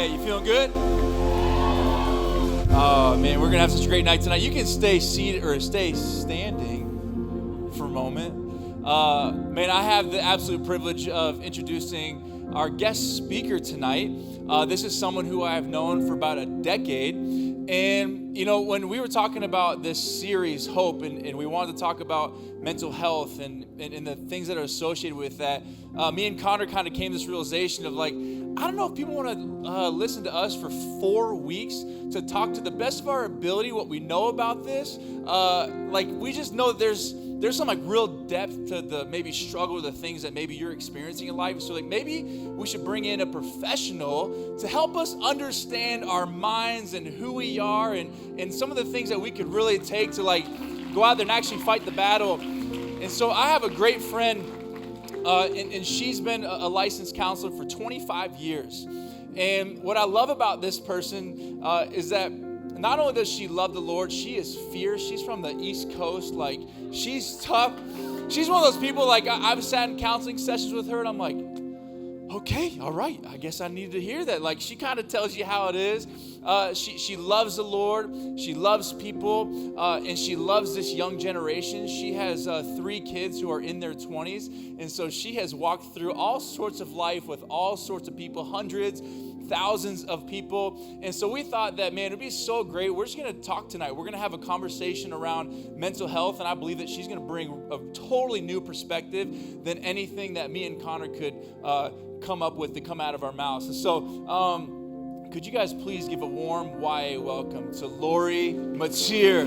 right, you feeling good? Oh man, we're gonna have such a great night tonight. You can stay seated or stay standing for a moment. Man, I have the absolute privilege of introducing our guest speaker tonight. This is someone who I have known for about a decade. And, you know, when we were talking about this series, Hope, and we wanted to talk about mental health and the things that are associated with that, me and Connor kind of came to this realization of like, I don't know if people want to listen to us for 4 weeks to talk to the best of our ability what we know about this. Like, we just know that there's some like real depth to the maybe struggle or the things that maybe you're experiencing in life. So like maybe we should bring in a professional to help us understand our minds and who we are and some of the things that we could really take to like go out there and actually fight the battle. And so I have a great friend and she's been a licensed counselor for 25 years. And what I love about this person is that not only does she love the Lord, she is fierce. She's from the East Coast. Like, she's tough. She's one of those people, like, I've sat in counseling sessions with her, and I'm like, okay, all right. I guess I needed to hear that. Like, she kind of tells you how it is. She loves the Lord. She loves people, and she loves this young generation. She has 3 kids who are in their 20s, and so she has walked through all sorts of life with all sorts of people, hundreds, thousands of people. And so we thought that, man, it'd be so great. We're just going to talk tonight. We're going to have a conversation around mental health, and I believe that she's going to bring a totally new perspective than anything that me and Connor could come up with to come out of our mouths. And so could you guys please give a warm YA welcome to Lori Matier.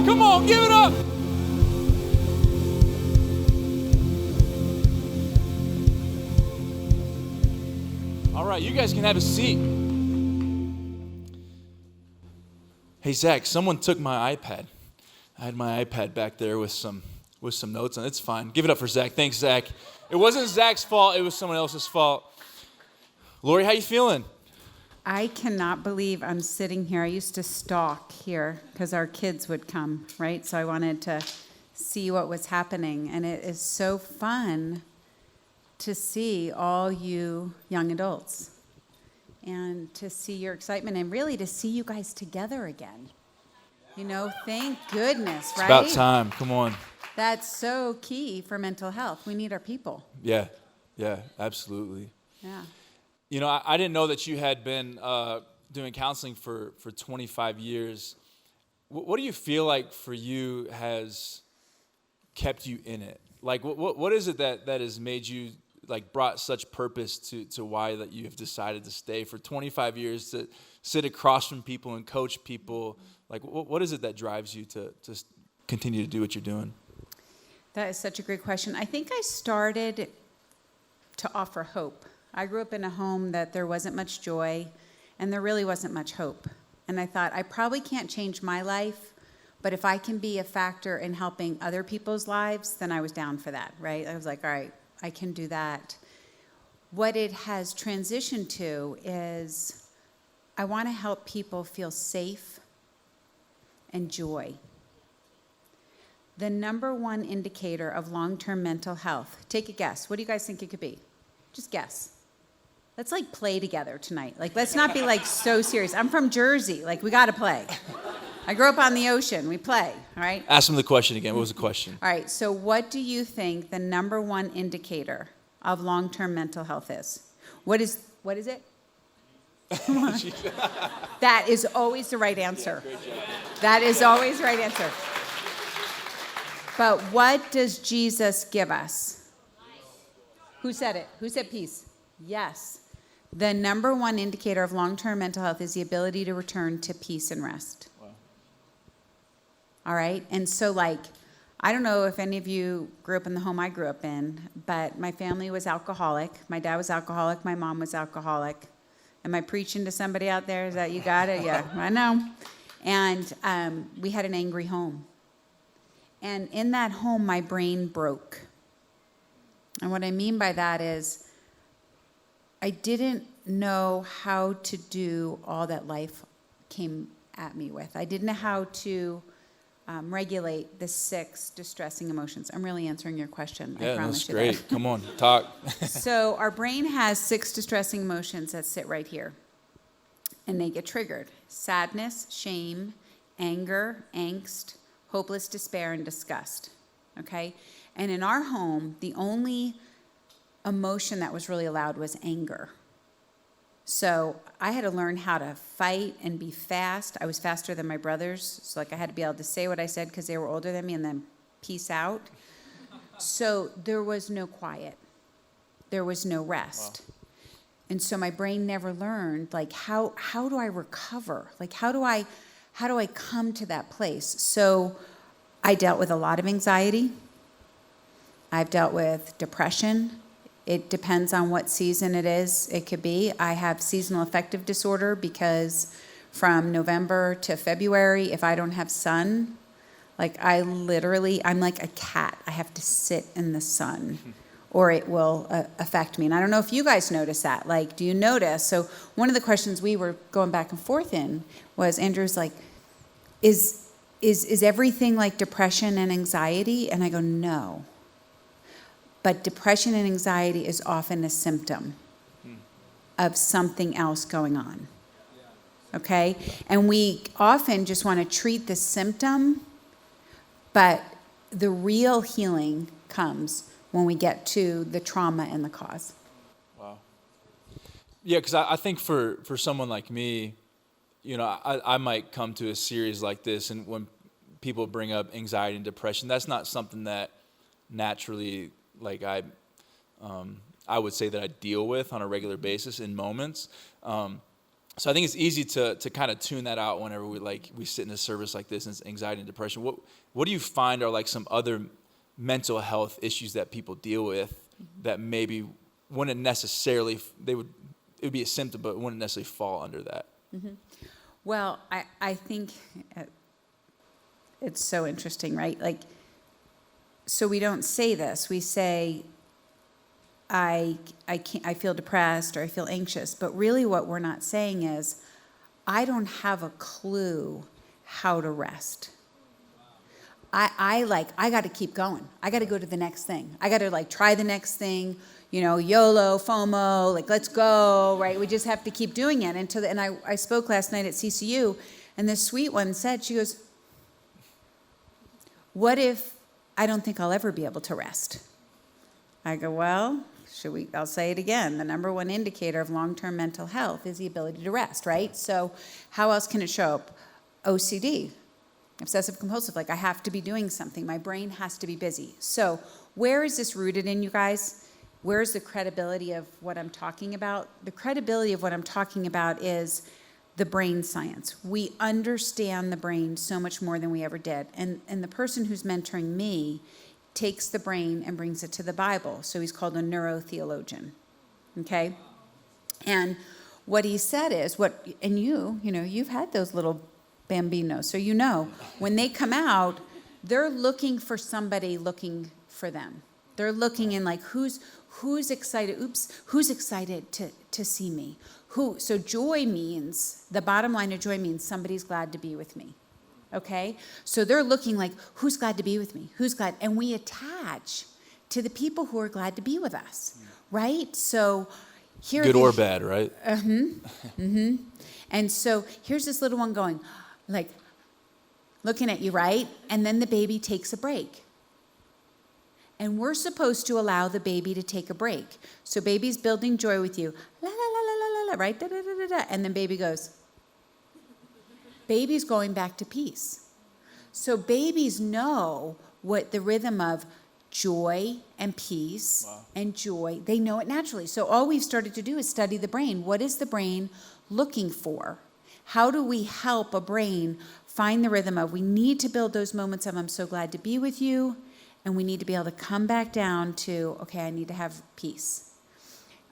Come on, give it up. All right, you guys can have a seat. Hey, Zach, someone took my iPad. I had my iPad back there with some notes on it. It's fine. Give it up for Zach. Thanks, Zach. It wasn't Zach's fault. It was someone else's fault. Lori, how you feeling? I cannot believe I'm sitting here. I used to stalk here because our kids would come, right? So I wanted to see what was happening. And it is so fun to see all you young adults and to see your excitement and really to see you guys together again. You know, thank goodness, right? It's about time. Come on. That's so key for mental health. We need our people. Yeah, absolutely. Yeah. You know, I didn't know that you had been doing counseling for 25 years. What do you feel like for you has kept you in it? Like, what is it that has made you, like, brought such purpose to why that you have decided to stay for 25 years to sit across from people and coach people? Like, what is it that drives you to continue to do what you're doing? That is such a great question. I think I started to offer hope. I grew up in a home that there wasn't much joy, and there really wasn't much hope. And I thought, I probably can't change my life, but if I can be a factor in helping other people's lives, then I was down for that, right? I was like, all right, I can do that. What it has transitioned to is I want to help people feel safe and joy. The number one indicator of long-term mental health, take a guess. What do you guys think it could be? Just guess. Let's like play together tonight. Like, let's not be like so serious. I'm from Jersey. Like, we got to play. I grew up on the ocean. We play, all right? Ask them the question again. What was the question? All right, so what do you think the number one indicator of long-term mental health is? What is it? That is always the right answer. That is always the right answer. But what does Jesus give us? Who said it? Who said peace? Yes. The number one indicator of long-term mental health is the ability to return to peace and rest. Wow. All right? And so, like, I don't know if any of you grew up in the home I grew up in, but my family was alcoholic. My dad was alcoholic. My mom was alcoholic. Am I preaching to somebody out there? Is that you got it? Yeah, I know. And we had an angry home. And in that home, my brain broke. And what I mean by that is I didn't know how to do all that life came at me with. I didn't know how to regulate the 6 distressing emotions. I'm really answering your question. I Yeah, promise that's you great. that. Come on, talk. So our brain has 6 distressing emotions that sit right here, and they get triggered: sadness, shame, anger, angst, hopeless despair, and disgust. Okay? And in our home, the only emotion that was really allowed was anger. So I had to learn how to fight and be fast. I was faster than my brothers. So like I had to be able to say what I said because they were older than me and then peace out. So there was no quiet. There was no rest. Wow. And so my brain never learned, like, how do I recover? Like, how do I come to that place? So I dealt with a lot of anxiety. I've dealt with depression. It depends on what season it is. It could be. I have seasonal affective disorder because from November to February, if I don't have sun, like I'm like a cat. I have to sit in the sun or it will affect me. And I don't know if you guys notice that. Like, do you notice? So one of the questions we were going back and forth in was, Andrew's like, is everything like depression and anxiety? And I go, no. But depression and anxiety is often a symptom of something else going on. Okay? And we often just want to treat the symptom, but the real healing comes when we get to the trauma and the cause. Wow. Yeah, because I think for someone like me, you know, I might come to a series like this, and when people bring up anxiety and depression, that's not something that naturally, like I would say that I deal with on a regular basis in moments. So I think it's easy to kind of tune that out whenever we sit in a service like this, and it's anxiety and depression. What do you find are like some other mental health issues that people deal with that maybe wouldn't necessarily, it would be a symptom, but wouldn't necessarily fall under that? Mm-hmm. Well, I think it's so interesting, right? Like, so we don't say this. We say, I feel depressed or I feel anxious. But really what we're not saying is, I don't have a clue how to rest. I got to keep going. I got to go to the next thing. I got to like try the next thing, you know, YOLO, FOMO, like let's go, right? We just have to keep doing it. And I spoke last night at CCU, and this sweet one said, she goes, what if I don't think I'll ever be able to rest? I go, well, I'll say it again. The number one indicator of long-term mental health is the ability to rest, right? So how else can it show up? OCD, obsessive compulsive, like I have to be doing something. My brain has to be busy. So where is this rooted in, you guys? Where's the credibility of what I'm talking about? The credibility of what I'm talking about is the brain science. We understand the brain so much more than we ever did. And the person who's mentoring me takes the brain and brings it to the Bible. So he's called a neurotheologian. Okay? And what he said is, and you've had those little bambinos, so you know, when they come out, they're looking for somebody looking for them. They're looking in like, who's excited? Who's excited to see me? So joy means, the bottom line of joy means somebody's glad to be with me. Okay? So they're looking like, who's glad to be with me? Who's glad? And we attach to the people who are glad to be with us, right? So here, good or bad, right? And so here's this little one going, like, looking at you, right? And then the baby takes a break. And we're supposed to allow the baby to take a break. So baby's building joy with you, la la la la la la, right? Da da da da da. And then baby goes. Baby's going back to peace. So babies know what the rhythm of joy and peace and joy, they know it naturally. So all we've started to do is study the brain. What is the brain looking for? How do we help a brain find the rhythm of, we need to build those moments of, I'm so glad to be with you, and we need to be able to come back down to, okay, I need to have peace.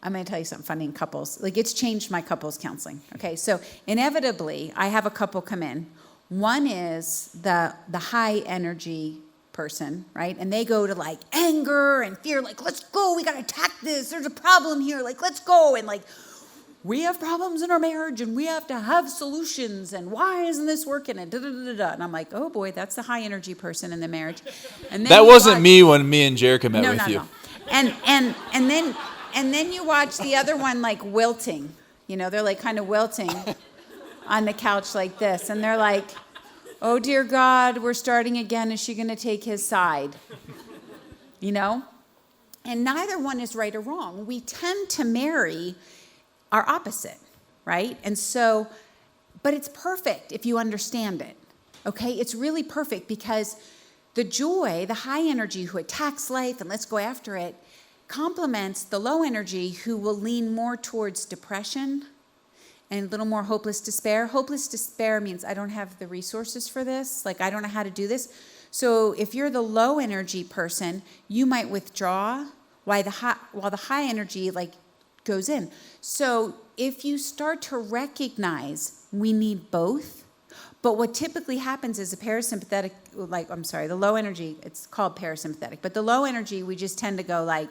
I'm going to tell you something funny in couples. Like, it's changed my couples counseling. Okay, so inevitably, I have a couple come in. One is the high energy person, right? And they go to like anger and fear, like, let's go, we got to attack this, there's a problem here, like, let's go. And like, we have problems in our marriage and we have to have solutions and why isn't this working and da-da-da-da-da. And I'm like, oh boy, that's the high energy person in the marriage. And then That wasn't me when me and Jerica met with you. No. And then you watch the other one like wilting. You know, they're like kind of wilting on the couch like this. And they're like, oh dear God, we're starting again. Is she going to take his side? You know? And neither one is right or wrong. We tend to marry our opposite, right? And so, but it's perfect if you understand it, okay? It's really perfect because the joy, the high energy who attacks life and let's go after it, complements the low energy who will lean more towards depression and a little more hopeless despair. Hopeless despair means I don't have the resources for this, like I don't know how to do this. So if you're the low energy person, you might withdraw while the high energy like goes in. So if you start to recognize we need both, but what typically happens is the low energy, it's called parasympathetic, but the low energy, we just tend to go like,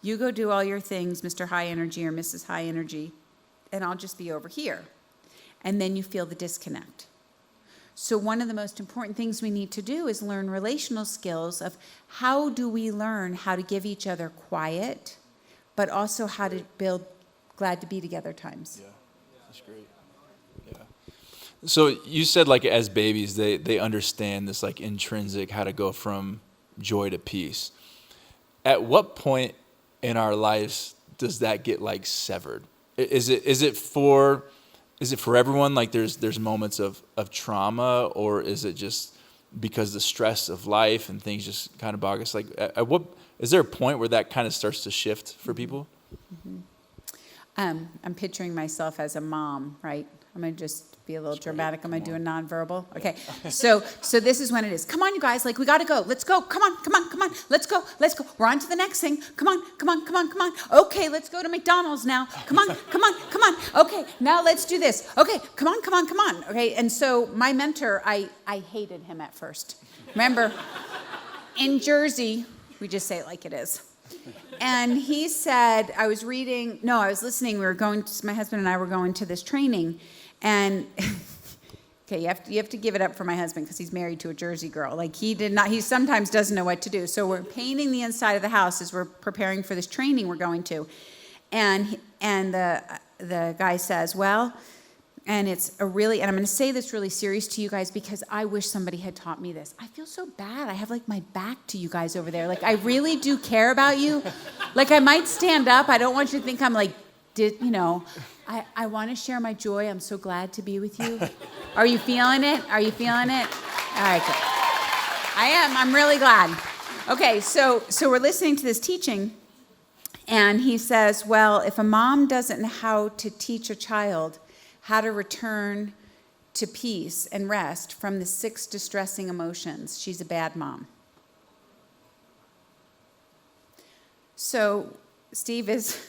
you go do all your things, Mr. High Energy or Mrs. High Energy, and I'll just be over here. And then you feel the disconnect. So one of the most important things we need to do is learn relational skills of how do we learn how to give each other quiet, but also how to build glad to be together times. Yeah, that's great. Yeah. So you said like as babies, they understand this like intrinsic how to go from joy to peace. At what point in our lives does that get like severed? Is it for everyone? Like there's moments of trauma, or is it just because the stress of life and things just kind of bog us? Like at what is there a point where that kind of starts to shift for people? Mm-hmm. I'm picturing myself as a mom, right? I'm going to just be a little dramatic. I'm going to do a nonverbal. Okay. So this is when it is. Come on, you guys. Like, we got to go. Let's go. Come on. Let's go. We're on to the next thing. Come on. Okay, let's go to McDonald's now. Come on. Okay, now let's do this. Okay, come on. Okay, and so my mentor, I hated him at first. Remember, in Jersey, we just say it like it is. And he said, I was listening, my husband and I were going to this training, and okay, you have to give it up for my husband because he's married to a Jersey girl. Like he sometimes doesn't know what to do. So we're painting the inside of the house as we're preparing for this training we're going to. And the guy says, well, and I'm going to say this really serious to you guys because I wish somebody had taught me this. I feel so bad. I have like my back to you guys over there. Like I really do care about you. Like I might stand up. I don't want you to think I'm like, I want to share my joy. I'm so glad to be with you. Are you feeling it? All right, good. I am. I'm really glad. Okay, so we're listening to this teaching, and he says, well, if a mom doesn't know how to teach a child how to return to peace and rest from the 6 distressing emotions, she's a bad mom. So Steve is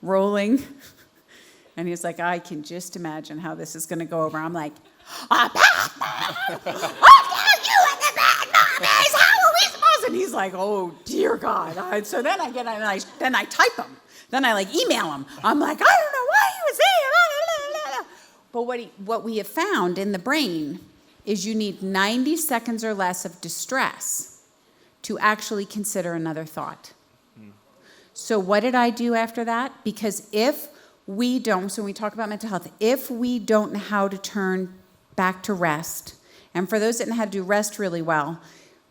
rolling, and he's like, I can just imagine how this is going to go over. I'm like, a bad mom? What are you and the bad mom is? How are we supposed? And he's like, oh dear God. So then I type him. Then I like email him. I'm like, I don't know why he was there. But what we have found in the brain is you need 90 seconds or less of distress to actually consider another thought. So what did I do after that? Because if we don't, so when we talk about mental health, if we don't know how to turn back to rest, and for those that know how to do rest really well,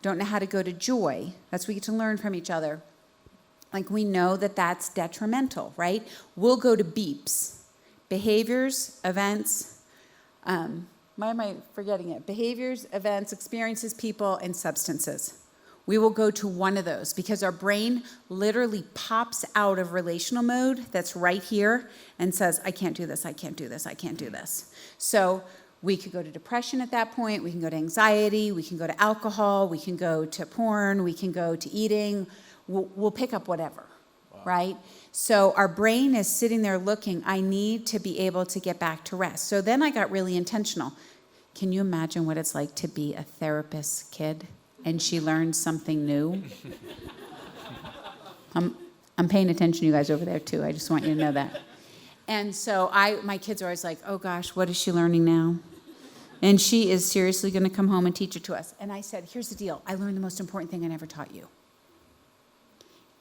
don't know how to go to joy, that's what we get to learn from each other. Like we know that that's detrimental, right? We'll go to beeps. Behaviors, events, why am I forgetting it? Behaviors, events, experiences, people, and substances. We will go to one of those because our brain literally pops out of relational mode that's right here and says, I can't do this. So we could go to depression at that point. We can go to anxiety. We can go to alcohol. We can go to porn. We can go to eating. We'll pick up whatever, right? So our brain is sitting there looking, I need to be able to get back to rest. So then I got really intentional. Can you imagine what it's like to be a therapist's kid and she learns something new? I'm paying attention to you guys over there too. I just want you to know that. And so my kids are always like, oh gosh, what is she learning now? And she is seriously going to come home and teach it to us. And I said, here's the deal. I learned the most important thing I never taught you.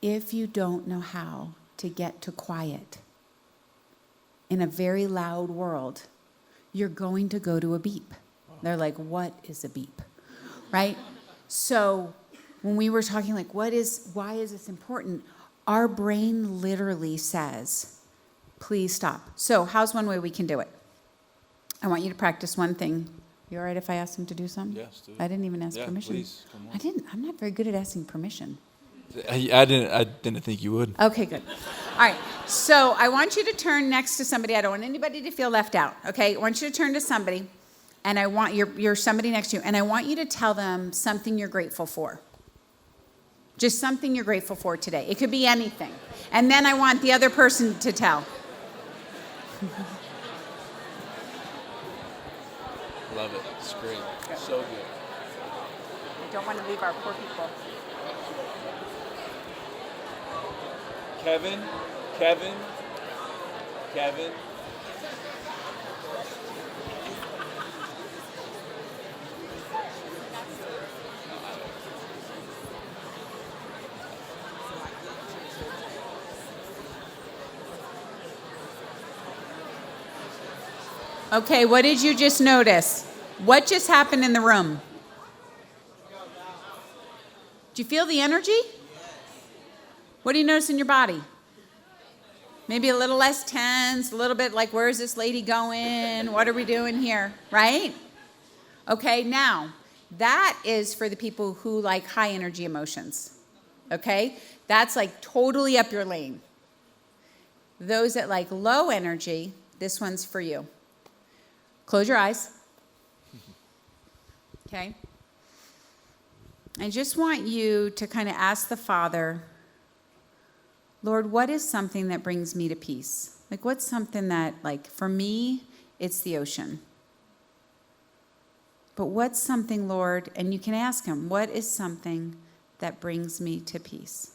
If you don't know how to get to quiet in a very loud world, you're going to go to a beep. They're like, what is a beep? Right? So when we were talking like, why is this important? Our brain literally says, please stop. So how's one way we can do it? I want you to practice one thing. You all right if I ask him to do something? Yes, do it. I didn't even ask permission. Please, come on. I'm not very good at asking permission. I didn't think you would. Okay, good. All right. So I want you to turn next to somebody. I don't want anybody to feel left out. Okay. I want you to turn to somebody, and I want you're somebody next to you, and I want you to tell them something you're grateful for. Just something you're grateful for today. It could be anything. And then I want the other person to tell. Love it. It's great. So good. I don't want to leave our poor people. Kevin. Okay, what did you just notice? What just happened in the room? Do you feel the energy? What do you notice in your body? Maybe a little less tense, a little bit like, where's this lady going? What are we doing here? Right? Okay, now, that is for the people who like high energy emotions. Okay? That's like totally up your lane. Those that like low energy, this one's for you. Close your eyes. Okay? I just want you to kind of ask the Father, Lord, what is something that brings me to peace? Like, what's something that, like, for me, it's the ocean. But what's something, Lord, and you can ask him, what is something that brings me to peace?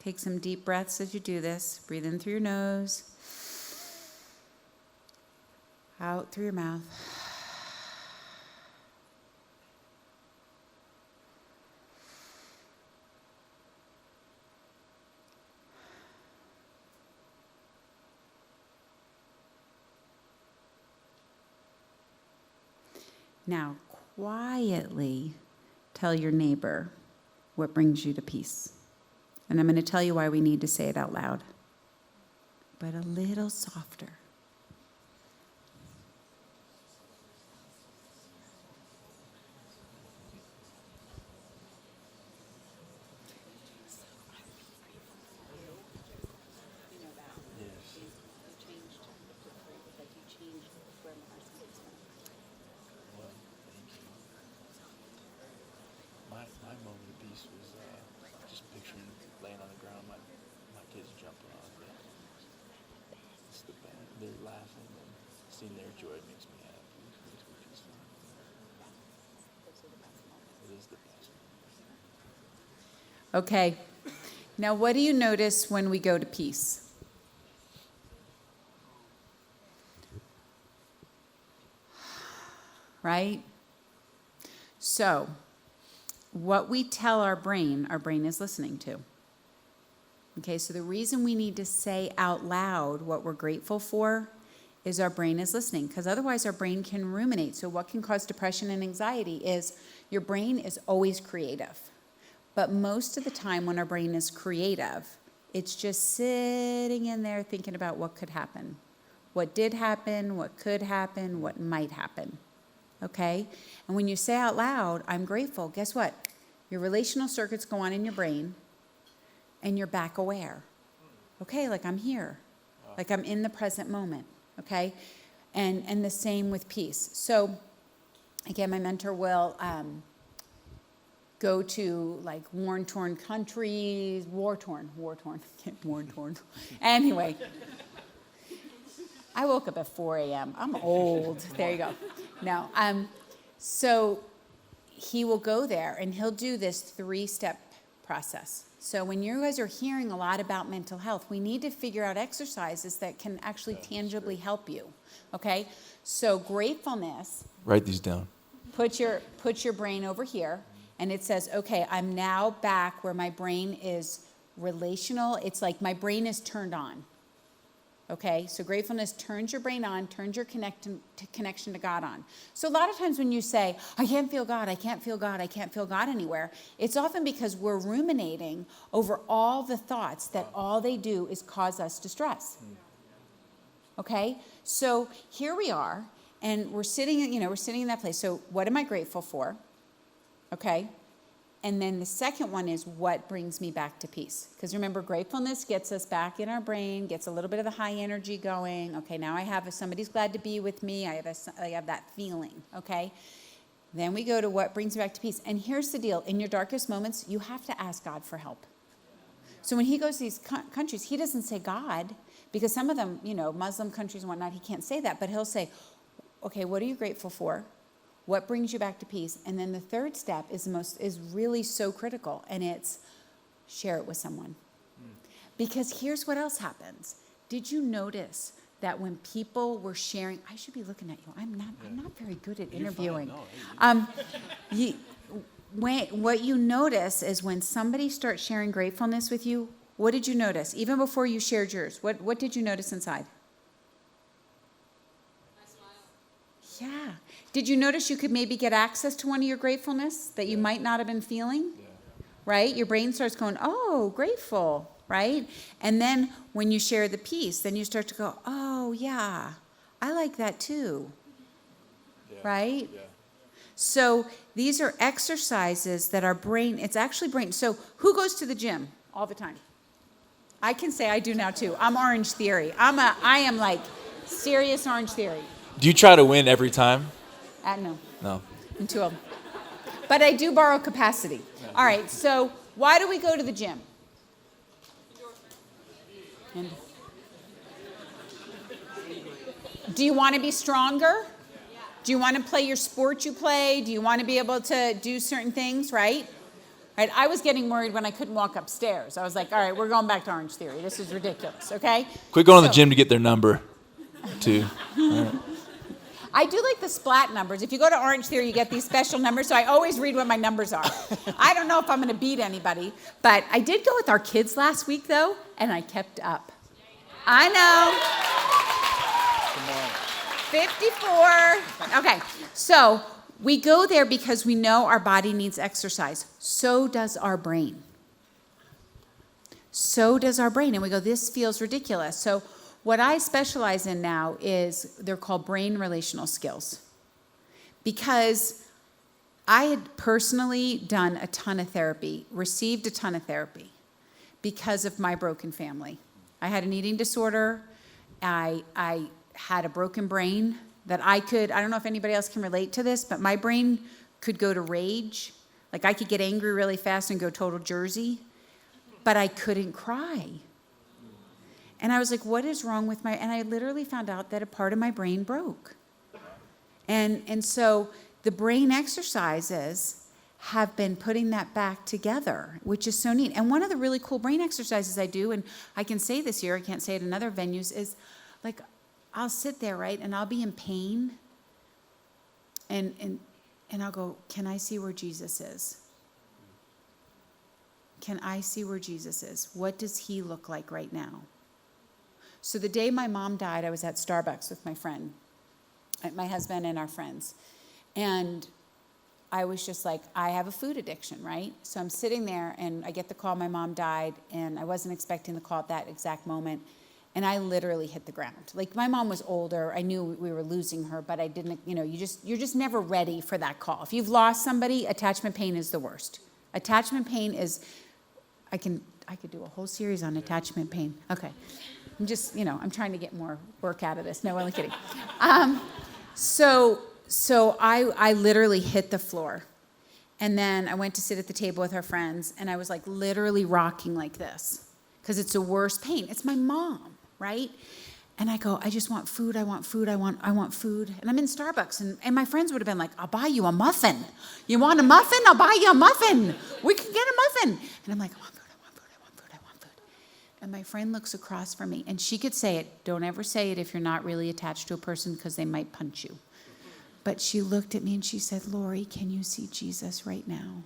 Take some deep breaths as you do this. Breathe in through your nose, out through your mouth. Now, quietly tell your neighbor what brings you to peace. And I'm going to tell you why we need to say it out loud, but a little softer. My moment of peace was just picturing laying on the ground, my kids jumping on me. It's the best. They're laughing and seeing their joy makes me happy. It makes me peaceful. It is the best. Okay. Now, what do you notice when we go to peace? Right? So, what we tell our brain is listening to. Okay, so the reason we need to say out loud what we're grateful for is our brain is listening, because otherwise our brain can ruminate. So what can cause depression and anxiety is your brain is always creative. But most of the time when our brain is creative, it's just sitting in there thinking about what could happen. What did happen, what could happen, what might happen. Okay? And when you say out loud, I'm grateful, guess what? Your relational circuits go on in your brain, and you're back aware. Okay, like I'm here. Like I'm in the present moment. Okay? And the same with peace. So, again, my mentor will go to like war-torn countries, war-torn. Anyway, I woke up at 4 a.m. I'm old. There you go. No, so he will go there and he'll do this 3-step process. So when you guys are hearing a lot about mental health, we need to figure out exercises that can actually tangibly help you. Okay? So gratefulness. Write these down. Put your brain over here, and it says, okay, I'm now back where my brain is relational. It's like my brain is turned on. Okay, so gratefulness turns your brain on, turns your connection to God on. So a lot of times when you say, I can't feel God, I can't feel God, I can't feel God anywhere, it's often because we're ruminating over all the thoughts that all they do is cause us distress. Okay, so here we are, and we're sitting in that place. So what am I grateful for? Okay. And then the second one is what brings me back to peace. Because remember, gratefulness gets us back in our brain, gets a little bit of the high energy going. Okay, now somebody's glad to be with me. I have that feeling, okay? Then we go to what brings me back to peace. And here's the deal. In your darkest moments, you have to ask God for help. So when he goes to these countries, he doesn't say God, because some of them, Muslim countries and whatnot, he can't say that. But he'll say, okay, what are you grateful for? What brings you back to peace? And then the third step is really so critical, and it's share it with someone. Because here's what else happens. Did you notice that when people were sharing, I should be looking at you. I'm not very good at interviewing. What you notice is when somebody starts sharing gratefulness with you, what did you notice? Even before you shared yours, what did you notice inside? Yeah. Did you notice you could maybe get access to one of your gratefulness that you might not have been feeling? Yeah. Right? Your brain starts going, oh, grateful, right? And then when you share the peace, then you start to go, oh, yeah, I like that too. Yeah. Right? Yeah. So these are exercises that our brain, it's actually brain. So who goes to the gym all the time? I can say I do now too. I'm Orange Theory. I am like serious Orange Theory. Do you try to win every time? No. No. I'm too old. But I do borrow capacity. Yeah. All right, so why do we go to the gym? And do you want to be stronger? Do you want to play your sport you play? Do you want to be able to do certain things, right? Right? I was getting worried when I couldn't walk upstairs. I was like, all right, we're going back to Orange Theory. This is ridiculous, okay? Quit going to the gym to get their number, too. All right. I do like the splat numbers. If you go to Orange Theory, you get these special numbers, so I always read what my numbers are. I don't know if I'm going to beat anybody, but I did go with our kids last week, though, and I kept up. I know. 54. Okay, so we go there because we know our body needs exercise. So does our brain. So does our brain. And we go, this feels ridiculous. So what I specialize in now is they're called brain relational skills. Because I had personally done a ton of therapy, received a ton of therapy because of my broken family. I had an eating disorder. I had a broken brain that I don't know if anybody else can relate to this, but my brain could go to rage. Like I could get angry really fast and go total Jersey, but I couldn't cry. And I was like, what is wrong with and I literally found out that a part of my brain broke. And so the brain exercises have been putting that back together, which is so neat. And one of the really cool brain exercises I do, and I can say this here, I can't say it in other venues, is like I'll sit there, right, and I'll be in pain, and I'll go, can I see where Jesus is? Can I see where Jesus is? What does he look like right now? So the day my mom died, I was at Starbucks with my husband and our friends. And I was just like, I have a food addiction, right? So I'm sitting there and I get the call my mom died, and I wasn't expecting the call at that exact moment. And I literally hit the ground. Like my mom was older. I knew we were losing her, but I didn't, you're just never ready for that call. If you've lost somebody, attachment pain is the worst. Attachment pain is, I could do a whole series on attachment pain. Okay. I'm just, I'm trying to get more work out of this. No, only kidding. So I literally hit the floor. And then I went to sit at the table with our friends, and I was like literally rocking like this because it's the worst pain. It's my mom, right? And I go, I just want food, I want food, I want food. And I'm in Starbucks, and my friends would have been like, I'll buy you a muffin. You want a muffin? I'll buy you a muffin. We can get a muffin. And I'm like, I want food, I want food, I want food, I want food. And my friend looks across from me, and she could say it. Don't ever say it if you're not really attached to a person, because they might punch you. But she looked at me and she said, Lori, can you see Jesus right now?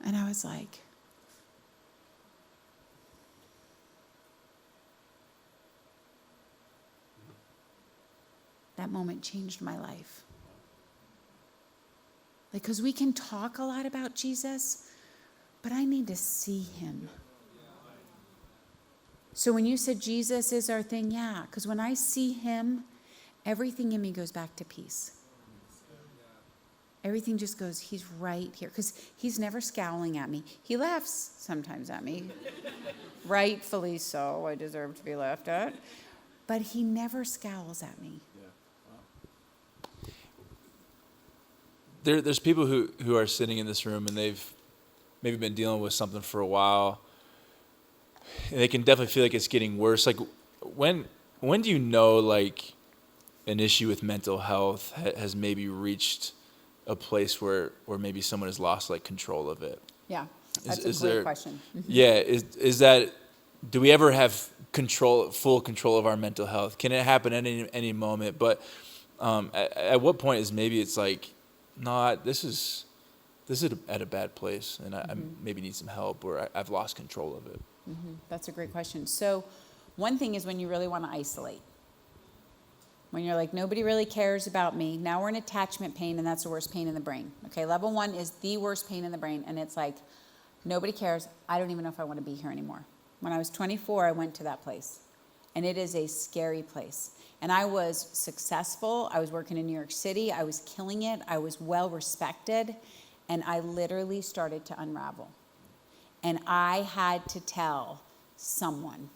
And I was like, that moment changed my life. Like, because we can talk a lot about Jesus, but I need to see him. So when you said Jesus is our thing, yeah, because when I see him, everything in me goes back to peace. Everything just goes, he's right here. Because he's never scowling at me. He laughs sometimes at me. Rightfully so. I deserve to be laughed at. But he never scowls at me. There's people who are sitting in this room and they've maybe been dealing with something for a while. And they can definitely feel like it's getting worse. Like, when do you know, like, an issue with mental health has maybe reached a place where maybe someone has lost, like, control of it? Yeah, that's a great question. Mm-hmm. Yeah, is that, do we ever have full control of our mental health? Can it happen at any moment? But at what point is maybe it's like, no, this is at a bad place, and I maybe need some help, or I've lost control of it? Mm-hmm. That's a great question. So one thing is when you really want to isolate. When you're like, nobody really cares about me. Now we're in attachment pain, and that's the worst pain in the brain. Okay, level 1 is the worst pain in the brain, and it's like, nobody cares. I don't even know if I want to be here anymore. When I was 24, I went to that place, and it is a scary place. And I was successful. I was working in New York City. I was killing it. I was well respected, and I literally started to unravel. And I had to tell someone.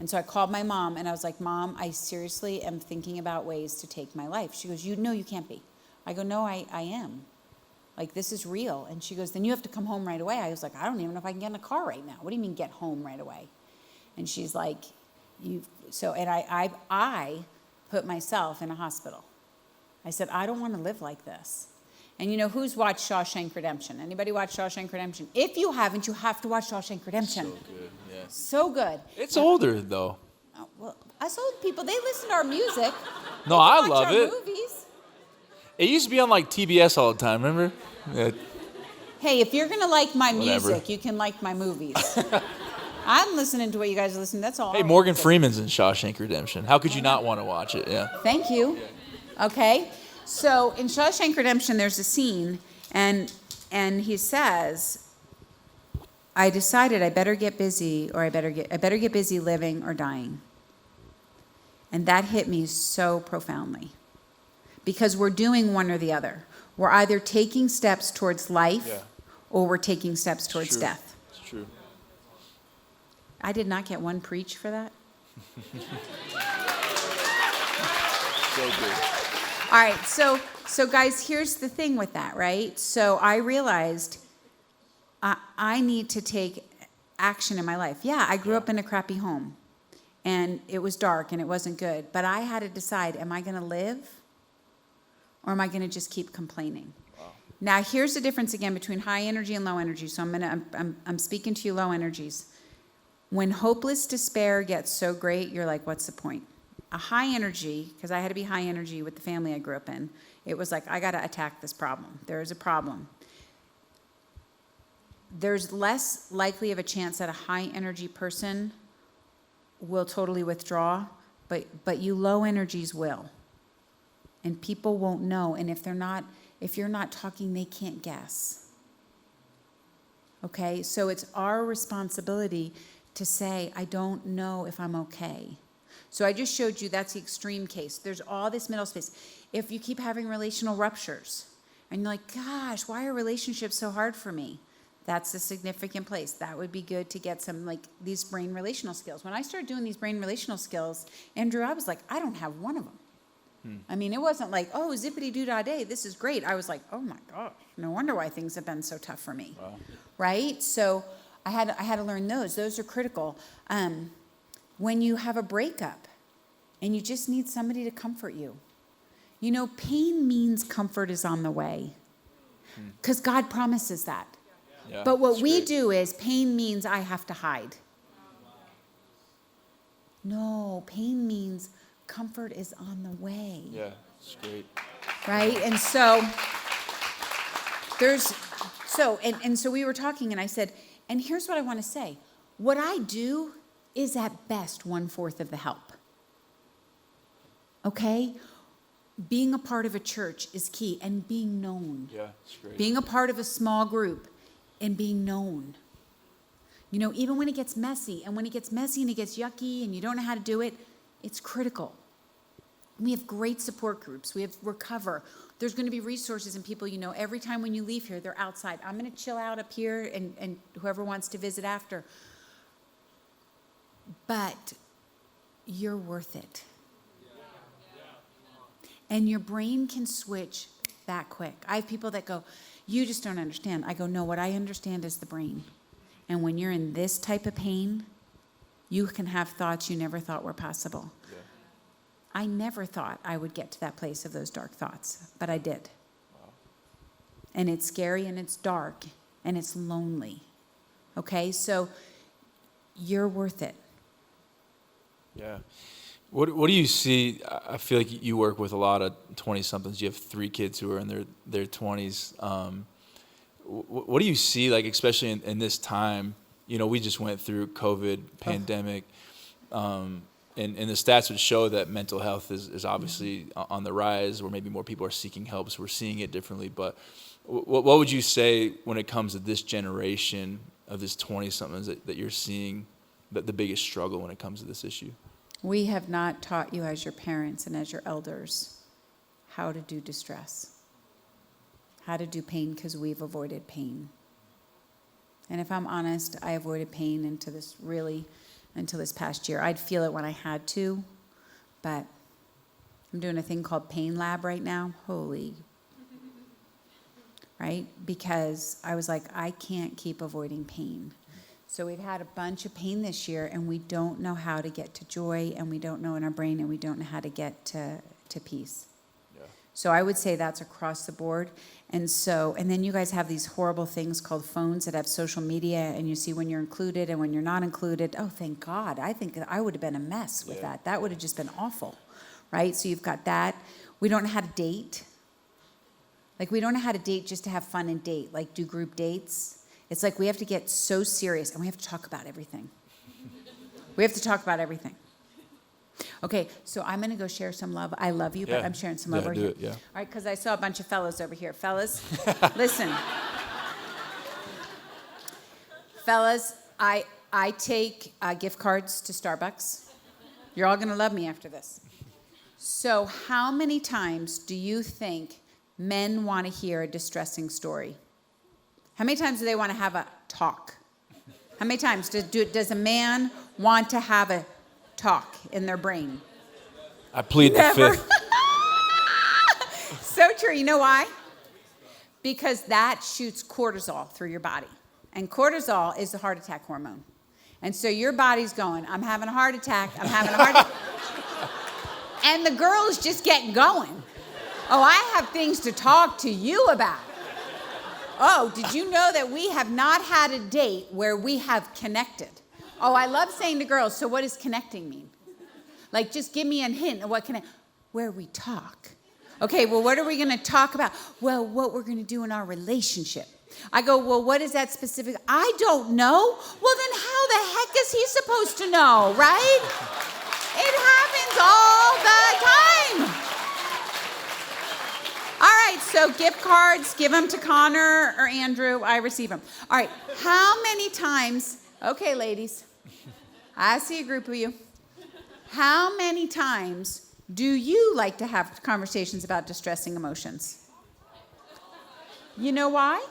And so I called my mom, and I was like, Mom, I seriously am thinking about ways to take my life. She goes, you can't be. I go, no, I am. Like, this is real. And she goes, then you have to come home right away. I was like, I don't even know if I can get in a car right now. What do you mean get home right away? And she's like, I put myself in a hospital. I said, I don't want to live like this. And you know, who's watched Shawshank Redemption? Anybody watch Shawshank Redemption? If you haven't, you have to watch Shawshank Redemption. So good, yeah. So good. It's older, though. Oh, well, us old people, they listen to our music. No, I love watch our it. Movies. It used to be on, like, TBS all the time, remember? Yeah. Hey, if you're going to like my Whatever. music, you can like my movies. I'm listening to what you guys are listening to. That's all. Hey, Morgan Freeman's in Shawshank Redemption. How could you not want to watch it? Yeah. Thank you. Okay. So in Shawshank Redemption, there's a scene, and he says, I decided I better get busy, or I better get busy living or dying. And that hit me so profoundly, because we're doing one or the other. We're either taking steps towards life, or we're taking steps towards death. It's true. I did not get one preach for that. So good. All right, so guys, here's the thing with that, right? So I realized I need to take action in my life. Yeah, I grew up in a crappy home, and it was dark, and it wasn't good. But I had to decide, am I going to live, or am I going to just keep complaining? Wow. Now, here's the difference again between high energy and low energy. So I'm speaking to you low energies. When hopeless despair gets so great, you're like, what's the point? A high energy, because I had to be high energy with the family I grew up in, it was like, I got to attack this problem. There is a problem. There's less likely of a chance that a high energy person will totally withdraw, but you low energies will. And people won't know. And if you're not talking, they can't guess. Okay? So it's our responsibility to say, I don't know if I'm okay. So I just showed you that's the extreme case. There's all this middle space. If you keep having relational ruptures, and you're like, gosh, why are relationships so hard for me? That's a significant place. That would be good to get some, like, these brain relational skills. When I started doing these brain relational skills, Andrew, I was like, I don't have one of them. I mean, it wasn't like, oh, zippity-doo-dah-day, this is great. I was like, oh my gosh, no wonder why things have been so tough for me. Wow. Right? So I had to learn those. Those are critical. when you have a breakup and you just need somebody to comfort you. You know, pain means comfort is on the way because God promises that. Yeah, But what that's we great. do is pain means I have to hide. No, pain means comfort is on the way. Yeah, it's great. Right? And so so we were talking and I said, and here's what I want to say. What I do is at best 1/4 of the help. Okay? Being a part of a church is key, and being known. Yeah, it's great. Being a part of a small group and being known. You know, even when it gets messy, and when it gets messy and it gets yucky and you don't know how to do it, it's critical. We have great support groups. We have Recover. There's going to be resources and people, you know, every time when you leave here, they're outside. I'm going to chill out up here and whoever wants to visit after. But you're worth it. And your brain can switch that quick. I have people that go, you just don't understand. I go, no, what I understand is the brain. And when you're in this type of pain, you can have thoughts you never thought were possible. Yeah. I never thought I would get to that place of those dark thoughts, but I did. Wow. And it's scary and it's dark and it's lonely. Okay, so you're worth it. Yeah. What do you see? I feel like you work with a lot of 20-somethings. You have 3 kids who are in their 20s. What do you see, like, especially in this time? You know, we just went through COVID, pandemic, and the stats would show that mental health is obviously on the rise, or maybe more people are seeking help, so we're seeing it differently. But what would you say when it comes to this generation of this 20-somethings that you're seeing the biggest struggle when it comes to this issue? We have not taught you as your parents and as your elders how to do distress, how to do pain, because we've avoided pain. And if I'm honest, I avoided pain until this past year. I'd feel it when I had to, but I'm doing a thing called Pain Lab right now. Holy, right? Because I was like, I can't keep avoiding pain. So we've had a bunch of pain this year, and we don't know how to get to joy, and we don't know in our brain, and we don't know how to get to peace. Yeah. So I would say that's across the board. And then you guys have these horrible things called phones that have social media, and you see when you're included and when you're not included. Oh, thank God. I think that I would have been a mess with that. That would have just been awful, right? So you've got that. We don't know how to date. Like, we don't know how to date just to have fun and date, like do group dates. It's like we have to get so serious, and we have to talk about everything. We have to talk about everything. Okay, so I'm going to go share some love. I love you, but I'm sharing some love over here. Yeah. All right, because I saw a bunch of fellows over here. Fellas, listen. Fellas, I take gift cards to Starbucks. You're all going to love me after this. So how many times do you think men want to hear a distressing story? How many times do they want to have a talk? How many times does a man want to have a talk in their brain? I plead Never. the 5th. So true. You know why? Because that shoots cortisol through your body. And cortisol is the heart attack hormone. And so your body's going, I'm having a heart attack. I'm having a heart attack. And the girl's just getting going. Oh, I have things to talk to you about. Oh, did you know that we have not had a date where we have connected? Oh, I love saying to girls, so what does connecting mean? Like, just give me a hint of what where we talk. Okay, well, what are we going to talk about? Well, what we're going to do in our relationship. I go, well, what is that specific? I don't know. Well, then how the heck is he supposed to know, right? It happens all the time. All right, so gift cards, give them to Connor or Andrew. I receive them. All right, how many times, okay, ladies, I see a group of you. How many times do you like to have conversations about distressing emotions? You know why?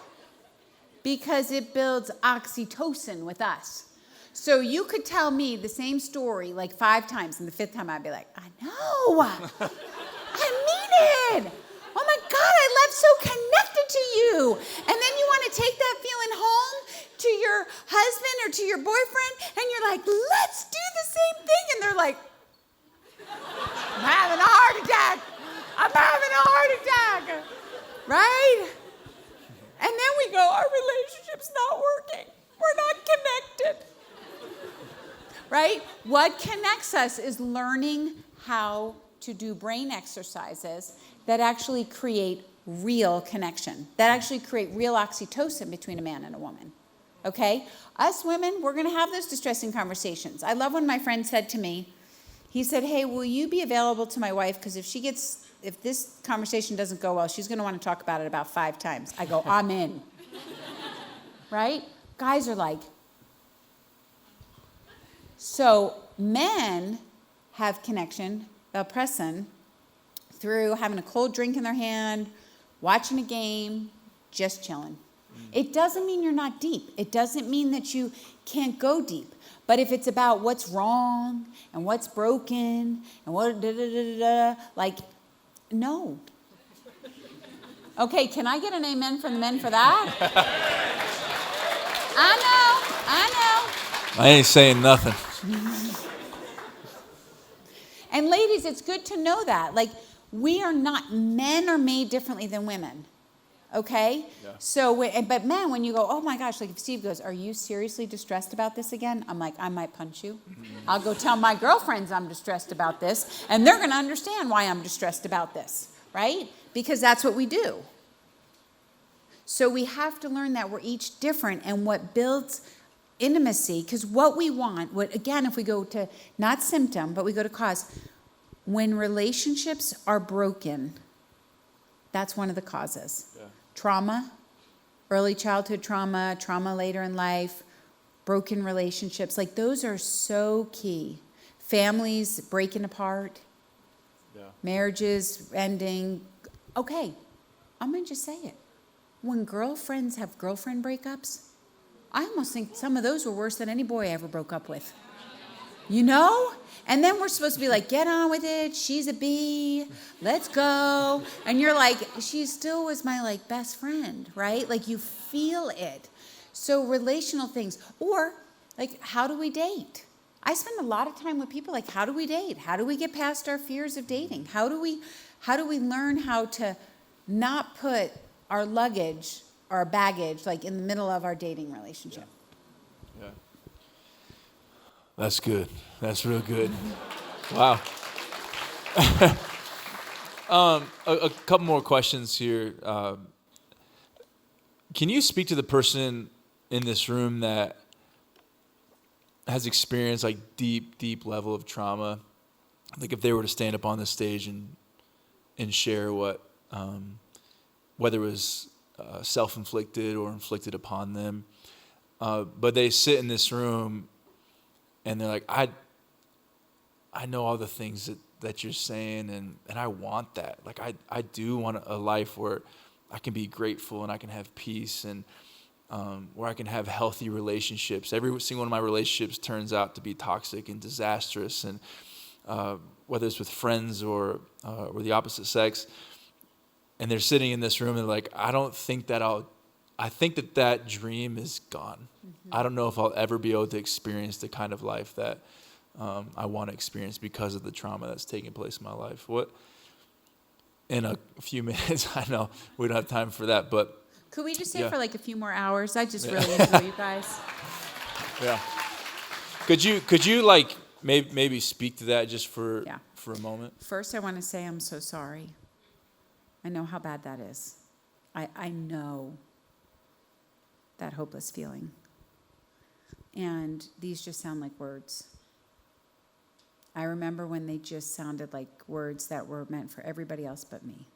Because it builds oxytocin with us. So you could tell me the same story like 5 times, and the 5th time I'd be like, I know. I mean it. Oh my God, I love so connected to you. And then you want to take that feeling home to your husband or to your boyfriend, and you're like, let's do the same thing. right? And then we go, our relationship's not working. We're not connected. Right? What connects us is learning how to do brain exercises that actually create real connection, that actually create real oxytocin between a man and a woman. Okay? Us women, we're going to have those distressing conversations. I love when my friend said to me, he said, hey, will you be available to my wife? Because if this conversation doesn't go well, she's going to want to talk about it about 5 times. I go, I'm in. Right? Guys are like, so men have connection, they'll pressin, through having a cold drink in their hand, watching a game, just chilling. It doesn't mean you're not deep. It doesn't mean that you can't go deep. But if it's about what's wrong and what's broken and what like, no. Okay, can I get an amen from the men for that? I know. I ain't saying nothing. And ladies, it's good to know that. Like, men are made differently than women. Okay? Yeah. So, but men, when you go, oh my gosh, like if Steve goes, are you seriously distressed about this again? I'm like, I might punch you. I'll go tell my girlfriends I'm distressed about this, and they're going to understand why I'm distressed about this, right? Because that's what we do. So we have to learn that we're each different, and what builds intimacy, because what we want, again, if we go to not symptom, but we go to cause, when relationships are broken, that's one of the causes. Yeah. Trauma, early childhood trauma, trauma later in life, broken relationships, like those are so key. Families breaking apart, marriages ending. Okay, I'm going to just say it. When girlfriends have girlfriend breakups, I almost think some of those were worse than any boy I ever broke up with. You know? And then we're supposed to be like, get on with it. She's a bee. Let's go. And you're like, she still was my like best friend, right? Like you feel it. So relational things. Or like, how do we date? I spend a lot of time with people like, how do we date? How do we get past our fears of dating? How do we learn how to not put our luggage, our baggage, like in the middle of our dating relationship? Yeah. That's good. That's real good. Wow. A couple more questions here. Can you speak to the person in this room that has experienced like deep level of trauma? Like if they were to stand up on the stage and share what, whether it was self-inflicted or inflicted upon them, but they sit in this room and they're like, I know all the things that you're saying, and I want that. Like I do want a life where I can be grateful and I can have peace, and where I can have healthy relationships. Every single one of my relationships turns out to be toxic and disastrous, and whether it's with friends or the opposite sex. And they're sitting in this room and they're like, I think that dream is gone. Mm-hmm. I don't know if I'll ever be able to experience the kind of life that I want to experience because of the trauma that's taking place in my life. In a few minutes, I know we don't have time for that, but. Could we just say for like a few more hours? I just really enjoy you guys. Yeah. Could you like maybe speak to that just for a moment? First, I want to say I'm so sorry. I know how bad that is. I know that hopeless feeling. And these just sound like words. I remember when they just sounded like words that were meant for everybody else but me.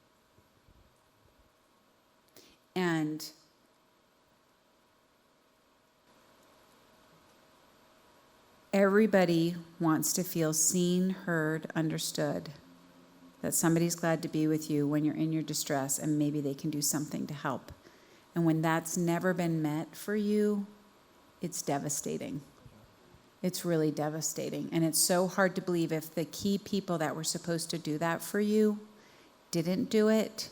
And everybody wants to feel seen, heard, understood. That somebody's glad to be with you when you're in your distress and maybe they can do something to help. And when that's never been met for you, it's devastating. It's really devastating. And it's so hard to believe if the key people that were supposed to do that for you didn't do it,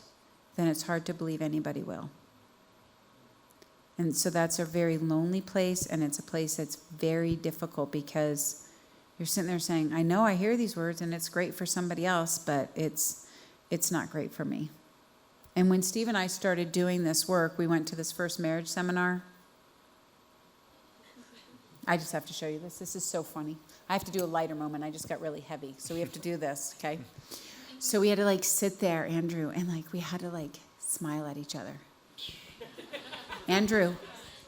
then it's hard to believe anybody will. And so that's a very lonely place, and it's a place that's very difficult because you're sitting there saying, I know I hear these words and it's great for somebody else, but it's not great for me. And when Steve and I started doing this work, we went to this first marriage seminar. I just have to show you this. This is so funny. I have to do a lighter moment. I just got really heavy. So we have to do this, okay? So we had to sit there, Andrew, and we had to smile at each other. Andrew,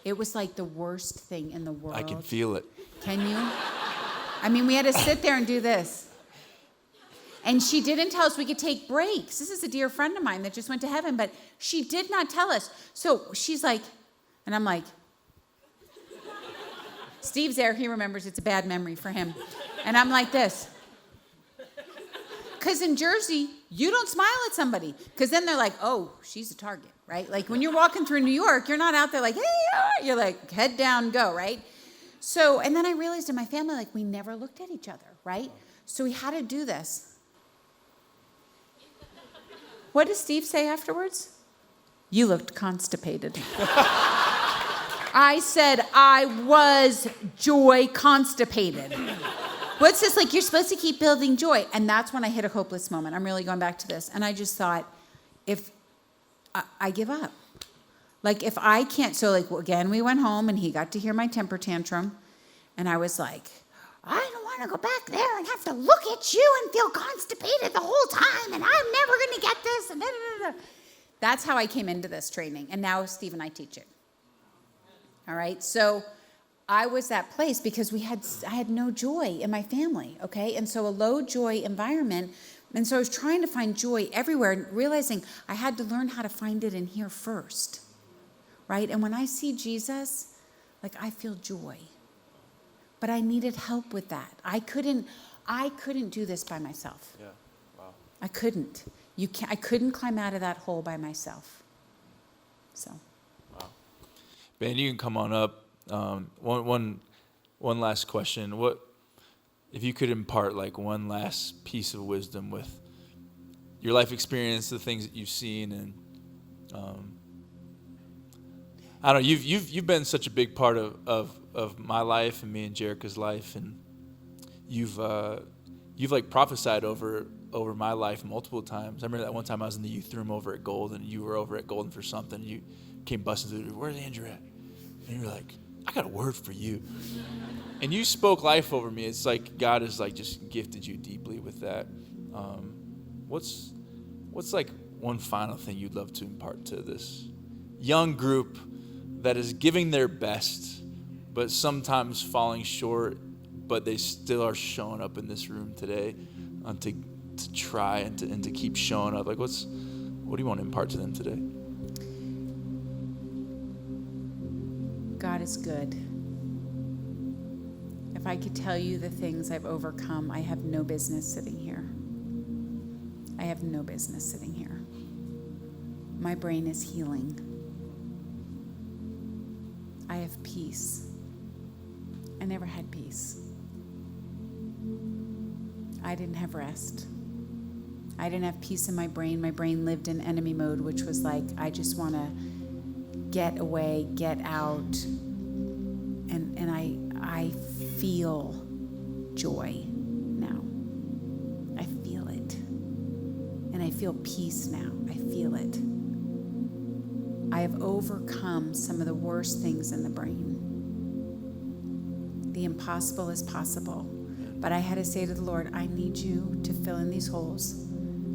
it was the worst thing in the world. I can feel it. Can you? I mean, we had to sit there and do this. And she didn't tell us we could take breaks. This is a dear friend of mine that just went to heaven, but she did not tell us. So she's and I'm like, Steve's there. He remembers. It's a bad memory for him. And I'm like this. Because in Jersey, you don't smile at somebody. Because then they're like, oh, she's a target, right? When you're walking through New York, you're not out there hey, you're head down, go, right? So, and then I realized in my family, we never looked at each other, right? So we had to do this. What does Steve say afterwards? You looked constipated. I said I was joy constipated. What's this? You're supposed to keep building joy. And that's when I hit a hopeless moment. I'm really going back to this. And I just thought, if I give up. If I can't, so again, we went home and he got to hear my temper tantrum. And I was I don't want to go back there and have to look at you and feel constipated the whole time. And I'm never going to get this. And da, da, da, da. That's how I came into this training. And now Steve and I teach it. All right. So I was that place because I had no joy in my family. Okay. And so a low joy environment. And so I was trying to find joy everywhere and realizing I had to learn how to find it in here first. Right. And when I see Jesus, I feel joy. But I needed help with that. I couldn't do this by myself. Yeah. Wow. I couldn't. I couldn't climb out of that hole by myself. So. Wow. Ben, you can come on up. One last question. What if you could impart one last piece of wisdom with your life experience, the things that you've seen, and I don't know. You've been such a big part of my life and me and Jerica's life, and you've prophesied over my life multiple times. I remember that one time I was in the youth room over at Golden, and you were over at Golden for something. You came busting through. Where's Andrew at? And you're like, I got a word for you. And you spoke life over me. It's God has just gifted you deeply with that. What's one final thing you'd love to impart to this young group that is giving their best, but sometimes falling short, but they still are showing up in this room today to try and to keep showing up? What do you want to impart to them today? God is good. If I could tell you the things I've overcome, I have no business sitting here. I have no business sitting here. My brain is healing. I have peace. I never had peace. I didn't have rest. I didn't have peace in my brain. My brain lived in enemy mode, which was I just want to get away, get out. And I feel joy now. I feel it. And I feel peace now. I feel it. I have overcome some of the worst things in the brain. The impossible is possible. But I had to say to the Lord, I need you to fill in these holes.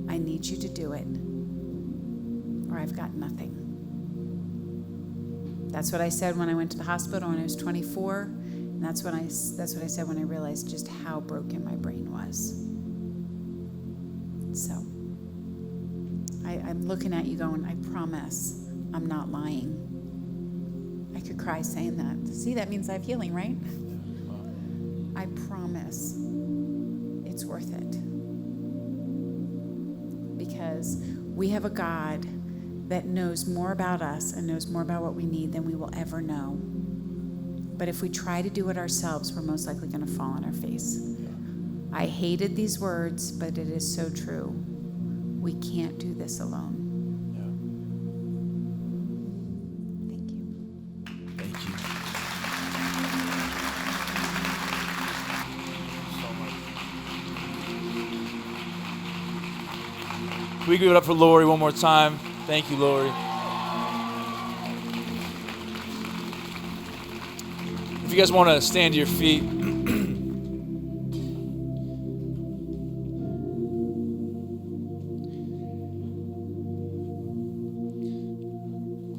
I need you to do it, or I've got nothing. That's what I said when I went to the hospital when I was 24. And that's what I said when I realized just how broken my brain was. So I'm looking at you going, I promise I'm not lying. I could cry saying that. See, that means I have healing, right? I promise it's worth it. Because we have a God that knows more about us and knows more about what we need than we will ever know. But if we try to do it ourselves, we're most likely going to fall on our face. I hated these words, but it is so true. We can't do this alone. Thank you. Thank you. So much. Can we give it up for Lori one more time? Thank you, Lori. If you guys want to stand to your feet.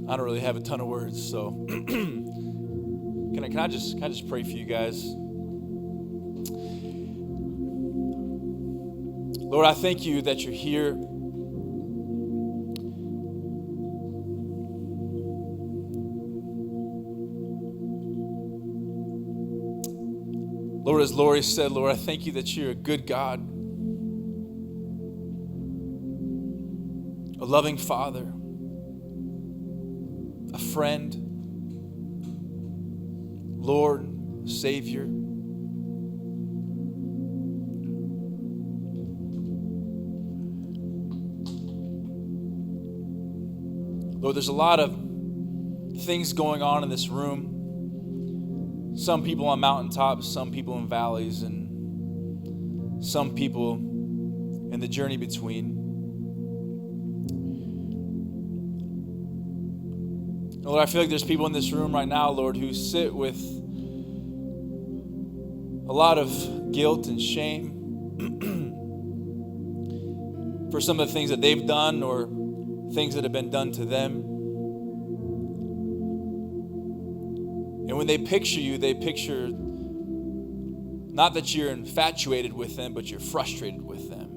I don't really have a ton of words, so can I just pray for you guys? Lord, I thank you that you're here. Lord, as Lori said, Lord, I thank you that you're a good God, a loving Father, a friend, Lord, Savior. Lord, there's a lot of things going on in this room. Some people on mountaintops, some people in valleys, and some people in the journey between. Lord, I feel like there's people in this room right now, Lord, who sit with a lot of guilt and shame for some of the things that they've done or things that have been done to them. And when they picture you, they picture not that you're infatuated with them, but you're frustrated with them.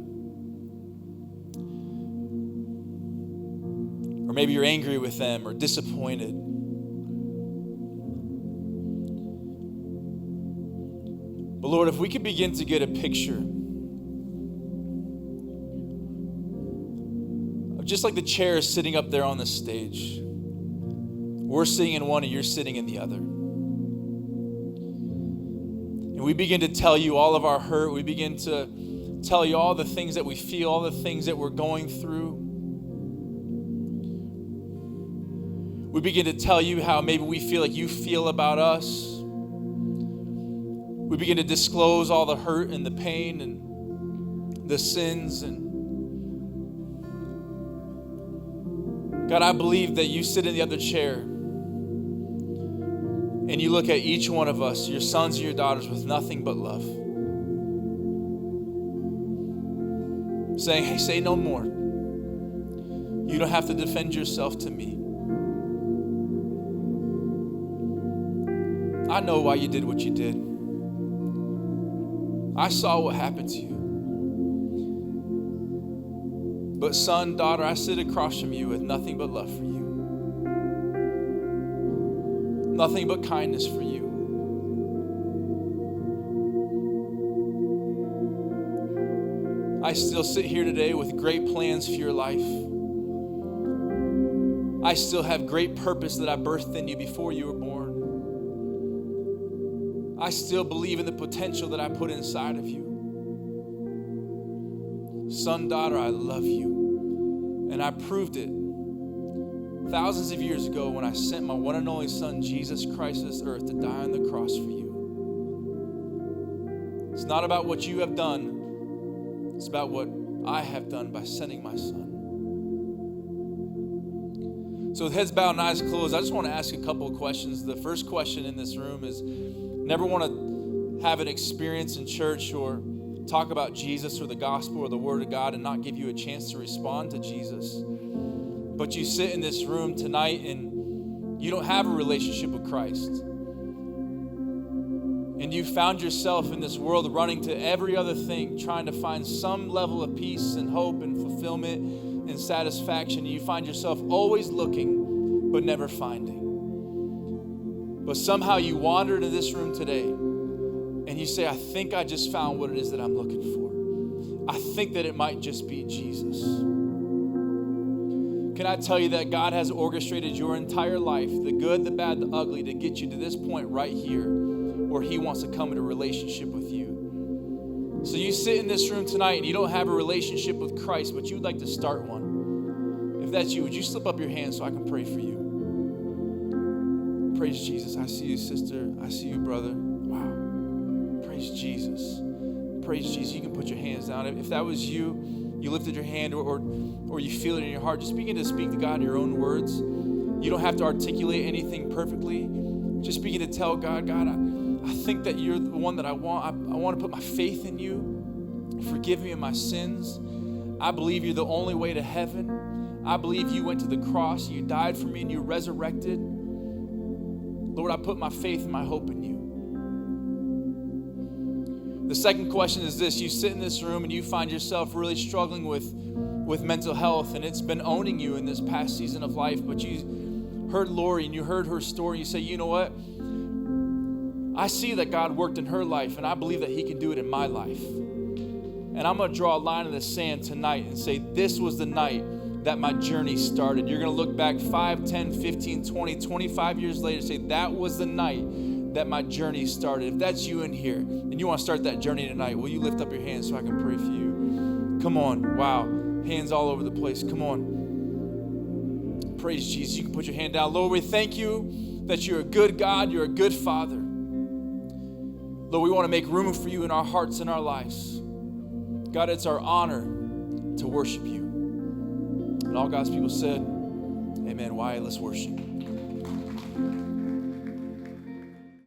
Or maybe you're angry with them or disappointed. But Lord, if we could begin to get a picture of just like the chairs sitting up there on the stage. We're sitting in one and you're sitting in the other. And we begin to tell you all of our hurt. We begin to tell you all the things that we feel, all the things that we're going through. We begin to tell you how maybe we feel like you feel about us. We begin to disclose all the hurt and the pain and the sins. And God, I believe that you sit in the other chair and you look at each one of us, your sons and your daughters, with nothing but love. Saying, hey, say no more. You don't have to defend yourself to me. I know why you did what you did. I saw what happened to you. But son, daughter, I sit across from you with nothing but love for you. Nothing but kindness for you. I still sit here today with great plans for your life. I still have great purpose that I birthed in you before you were born. I still believe in the potential that I put inside of you. Son, daughter, I love you. And I proved it thousands of years ago when I sent my one and only son, Jesus Christ, to this earth to die on the cross for you. It's not about what you have done. It's about what I have done by sending my son. So with heads bowed and eyes closed, I just want to ask a couple of questions. The first question in this room is, never want to have an experience in church or talk about Jesus or the gospel or the word of God and not give you a chance to respond to Jesus. But you sit in this room tonight and you don't have a relationship with Christ. And you found yourself in this world running to every other thing, trying to find some level of peace and hope and fulfillment and satisfaction. You find yourself always looking, but never finding. But somehow you wander into this room today and you say, I think I just found what it is that I'm looking for. I think that it might just be Jesus. Can I tell you that God has orchestrated your entire life, the good, the bad, the ugly, to get you to this point right here where he wants to come into a relationship with you. So you sit in this room tonight and you don't have a relationship with Christ, but you would like to start one. If that's you, would you slip up your hand so I can pray for you? Praise Jesus. I see you, sister. I see you, brother. Wow. Praise Jesus. Praise Jesus. You can put your hands down. If that was you, you lifted your hand or you feel it in your heart, just begin to speak to God in your own words. You don't have to articulate anything perfectly. Just begin to tell God, I think that you're the one that I want. I want to put my faith in you. Forgive me of my sins. I believe you're the only way to heaven. I believe you went to the cross, you died for me, and you resurrected. Lord, I put my faith and my hope in you. The second question is this. You sit in this room and you find yourself really struggling with mental health, and it's been owning you in this past season of life, but you heard Lori and you heard her story. You say, you know what? I see that God worked in her life, and I believe that he can do it in my life. And I'm going to draw a line in the sand tonight and say, this was the night that my journey started. You're going to look back 5, 10, 15, 20, 25 years later and say, that was the night that my journey started. If that's you in here and you want to start that journey tonight, will you lift up your hands so I can pray for you? Come on. Wow. Hands all over the place. Come on. Praise Jesus. You can put your hand down. Lord, we thank you that you're a good God. You're a good Father. Lord, we want to make room for you in our hearts and our lives. God, it's our honor to worship you. And all God's people said, amen. Why? Let's worship.